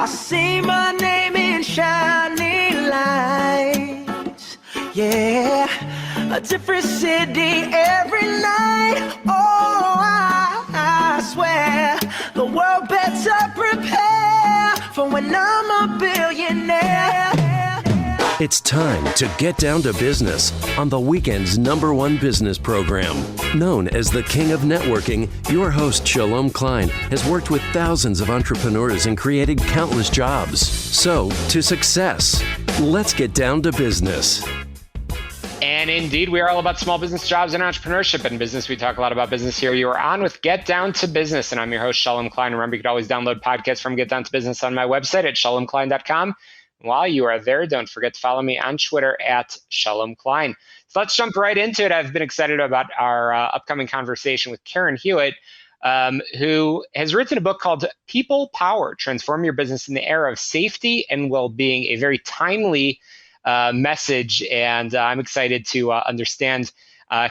I see my name in shining lights. Yeah, a different city every night. Oh, I swear the world better prepare for when I'm a billionaire. It's time to get down to business on the weekend's #1 business program. Known as the King of Networking, your host, Shalom Klein, has worked with thousands of entrepreneurs and created countless jobs. So, to success, let's get down to business. And indeed, we are all about small business, jobs, and entrepreneurship. In business, we talk a lot about business here. You are on with Get Down to Business, and I'm your host, Shalom Klein. Remember, you can always download podcasts from Get Down to Business on my website at shalomklein.com. While you are there, don't forget to follow me on Twitter at Shalom Klein. So let's jump right into it. I've been excited about our upcoming conversation with Karen Hewitt, who has written a book called People Power, Transform Your Business in the Era of Safety and Well-Being, a very timely message. And I'm excited to understand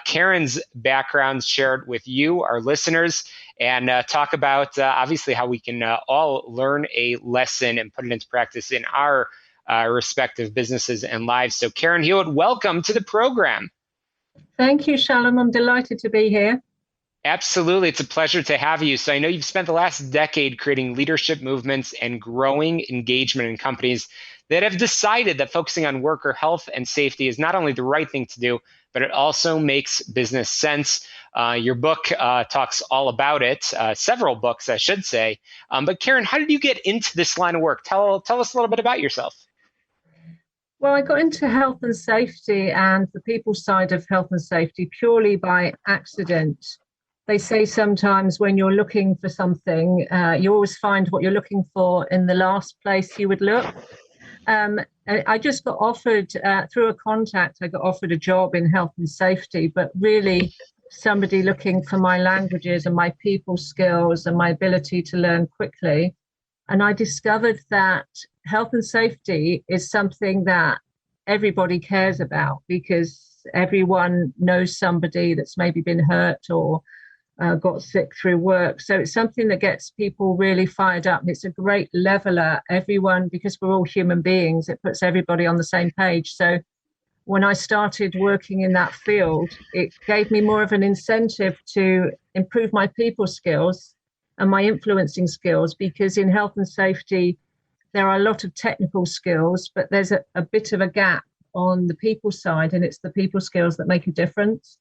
Karen's background, share it with you, our listeners, and talk about obviously how we can all learn a lesson and put it into practice in our respective businesses and lives. So Karen Hewitt, welcome to the program. Thank you, Shalom. I'm delighted to be here. Absolutely. It's a pleasure to have you. So I know you've spent the last decade creating leadership movements and growing engagement in companies that have decided that focusing on worker health and safety is not only the right thing to do, but it also makes business sense. Your book talks all about it, several books, I should say. But Karen, how did you get into this line of work? Tell us a little bit about yourself. Well, I got into health and safety and the people side of health and safety purely by accident. They say sometimes when you're looking for something, you always find what you're looking for in the last place you would look. I just got offered, through a contact, I got offered a job in health and safety, but really somebody looking for my languages and my people skills and my ability to learn quickly. And I discovered that health and safety is something that everybody cares about because everyone knows somebody that's maybe been hurt or got sick through work. So it's something that gets people really fired up. And it's a great leveler. Everyone, because we're all human beings, it puts everybody on the same page. So when I started working in that field, it gave me more of an incentive to improve my people skills and my influencing skills, because in health and safety, there are a lot of technical skills, but there's a bit of a gap on the people side, and it's the people skills that make a difference.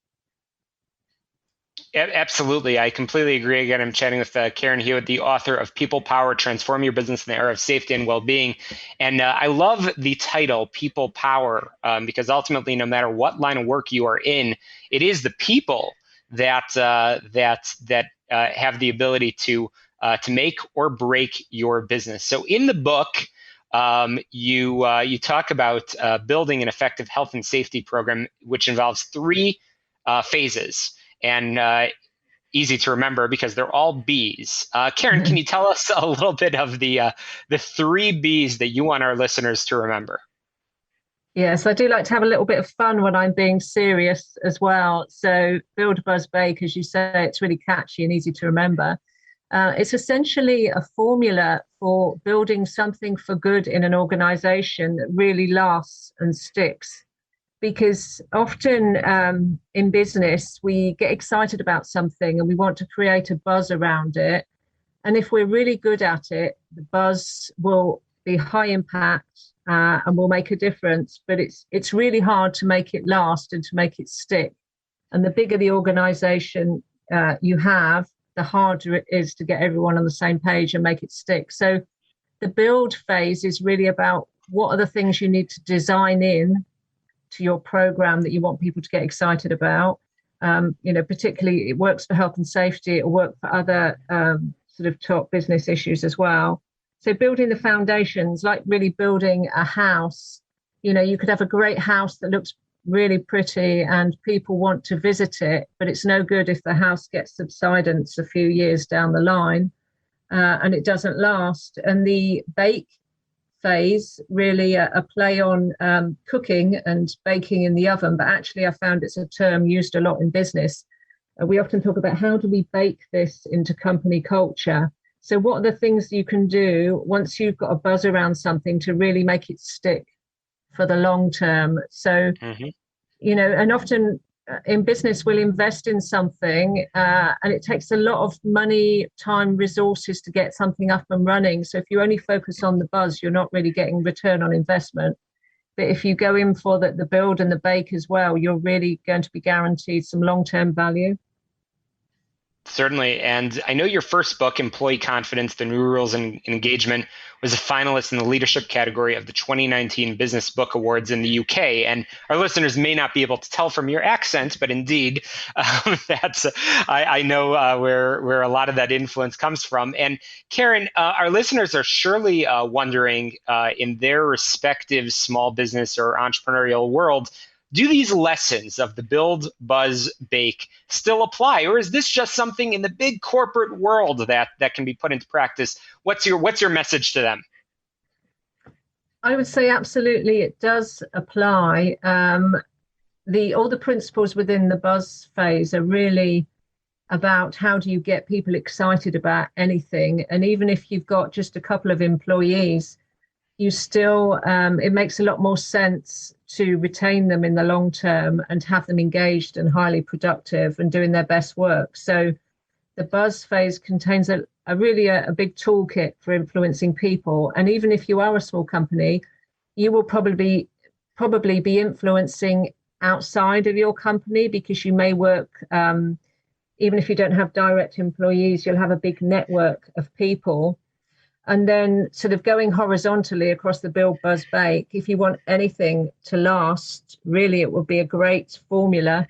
Absolutely. I completely agree. Again, I'm chatting with Karen Hewitt, the author of People Power, Transform Your Business in the Era of Safety and Well-Being. And I love the title, People Power, because ultimately, no matter what line of work you are in, it is the people that have the ability to make or break your business. So in the book, you talk about building an effective health and safety program, which involves 3 phases. And easy to remember because they're all B's. Karen, can you tell us a little bit of the 3 B's that you want our listeners to remember? Yes, I do like to have a little bit of fun when I'm being serious as well. So build, buzz, bake, as you say, it's really catchy and easy to remember. It's essentially a formula for building something for good in an organization that really lasts and sticks. Because often in business, we get excited about something and we want to create a buzz around it. And if we're really good at it, the buzz will be high impact and will make a difference. But it's really hard to make it last and to make it stick. And the bigger the organization you have, the harder it is to get everyone on the same page and make it stick. So the build phase is really about what are the things you need to design in to your program that you want people to get excited about. Particularly it works for health and safety, it'll work for other sort of top business issues as well. So building the foundations, like really building a house, you could have a great house that looks really pretty and people want to visit it, but it's no good if the house gets subsidence a few years down the line and it doesn't last. And the bake phase, really a play on cooking and baking in the oven, but actually I found it's a term used a lot in business. We often talk about how do we bake this into company culture. So what are the things you can do once you've got a buzz around something to really make it stick for the long term? So, and often in business, we'll invest in something and it takes a lot of money, time, resources to get something up and running. So if you only focus on the buzz, you're not really getting return on investment. But if you go in for the build and the bake as well, you're really going to be guaranteed some long-term value. Certainly. And I know your first book, Employee Confidence, The New Rules and Engagement, was a finalist in the leadership category of the 2019 Business Book Awards in the UK. And our listeners may not be able to tell from your accent, but indeed, I know where a lot of that influence comes from. And Karen, our listeners are surely wondering in their respective small business or entrepreneurial world, do these lessons of the build, buzz, bake still apply, or is this just something in the big corporate world that can be put into practice? What's your message to them? I would say absolutely it does apply. All the principles within the buzz phase are really about how do you get people excited about anything, and even if you've got just a couple of employees, you still it makes a lot more sense to retain them in the long term and have them engaged and highly productive and doing their best work. So the buzz phase contains a big toolkit for influencing people. And even if you are a small company, you will probably be influencing outside of your company, because you may work, even if you don't have direct employees, you'll have a big network of people. And then sort of going horizontally across the build, buzz, bake, if you want anything to last, really, it would be a great formula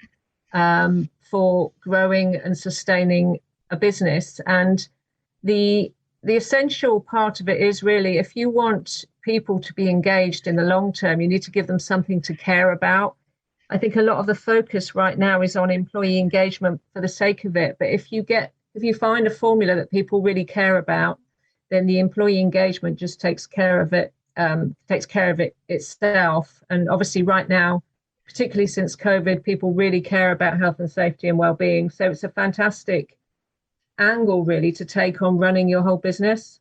for growing and sustaining a business. And the essential part of it is really, if you want people to be engaged in the long term, you need to give them something to care about. I think a lot of the focus right now is on employee engagement for the sake of it. But if you find a formula that people really care about, then the employee engagement just takes care of it itself. And obviously right now, particularly since COVID, people really care about health and safety and well-being. So it's a fantastic angle really to take on running your whole business.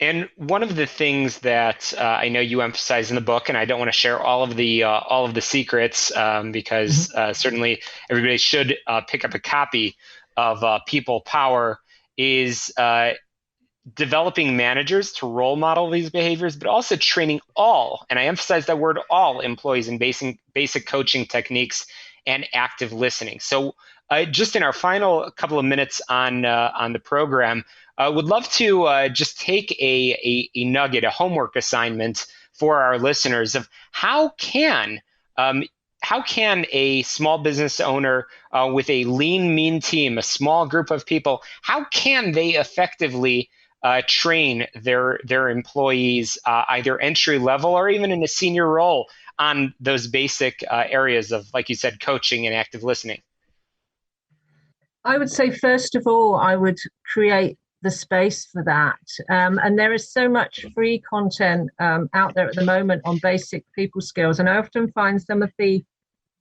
And one of the things that I know you emphasize in the book, and I don't want to share all of the secrets because certainly everybody should pick up a copy of People Power, is developing managers to role model these behaviors, but also training all, and I emphasize that word all, employees in basic coaching techniques and active listening. So just in our final couple of minutes on the program, would love to just take a nugget, a homework assignment for our listeners of how can a small business owner with a lean, mean team, a small group of people, how can they effectively train their employees, either entry level or even in a senior role, on those basic areas of, like you said, coaching and active listening? I would say, first of all, I would create the space for that. And there is so much free content out there at the moment on basic people skills. And I often find some of the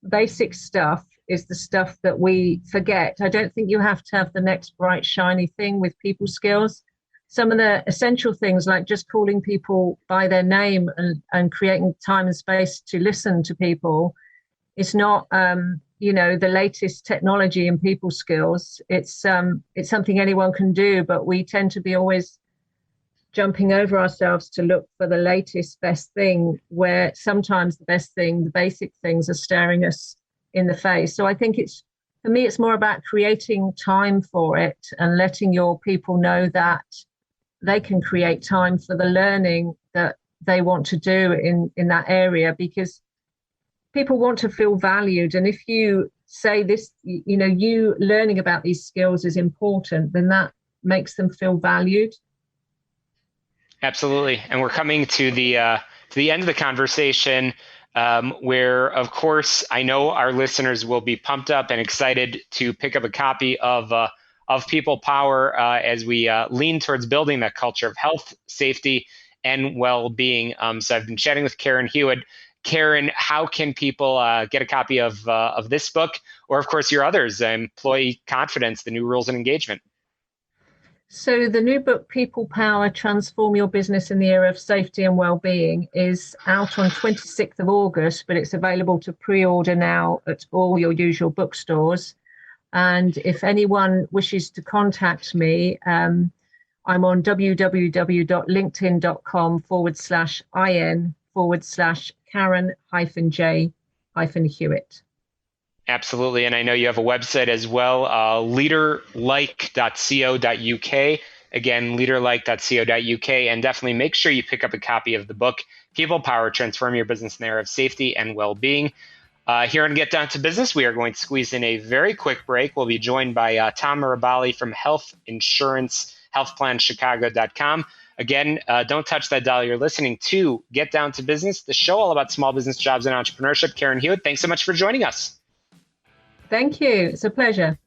basic stuff is the stuff that we forget. I don't think you have to have the next bright, shiny thing with people skills. Some of the essential things, like just calling people by their name and creating time and space to listen to people, is not the latest technology in people skills. It's something anyone can do, but we tend to be always jumping over ourselves to look for the latest best thing, where sometimes the best thing, the basic things, are staring us in the face. So I think for me it's more about creating time for it and letting your people know that they can create time for the learning that they want to do in that area, because people want to feel valued. And if you say this, you learning about these skills is important, then that makes them feel valued. Absolutely. And we're coming to the end of the conversation, where, of course, I know our listeners will be pumped up and excited to pick up a copy of People Power as we lean towards building that culture of health, safety, and well-being. So I've been chatting with Karen Hewitt. Karen, how can people get a copy of this book, or of course your others, Employee Confidence, The New Rules and Engagement? So the new book, People Power, Transform Your Business in the Era of Safety and Wellbeing, is out on 26th of August, but it's available to pre-order now at all your usual bookstores. And if anyone wishes to contact me, I'm on www.linkedin.com/in/Karen-J-Hewitt. Absolutely. And I know you have a website as well, leaderlike.co.uk. Again, leaderlike.co.uk. And definitely make sure you pick up a copy of the book, People Power, Transform Your Business in the Era of Safety and Well-Being. Here on Get Down to Business, we are going to squeeze in a very quick break. We'll be joined by Tom Mirabali from Health Insurance, healthplanchicago.com. Again, don't touch that dial. You're listening to Get Down to Business, the show all about small business, jobs, and entrepreneurship. Karen Hewitt, thanks so much for joining us. Thank you. It's a pleasure.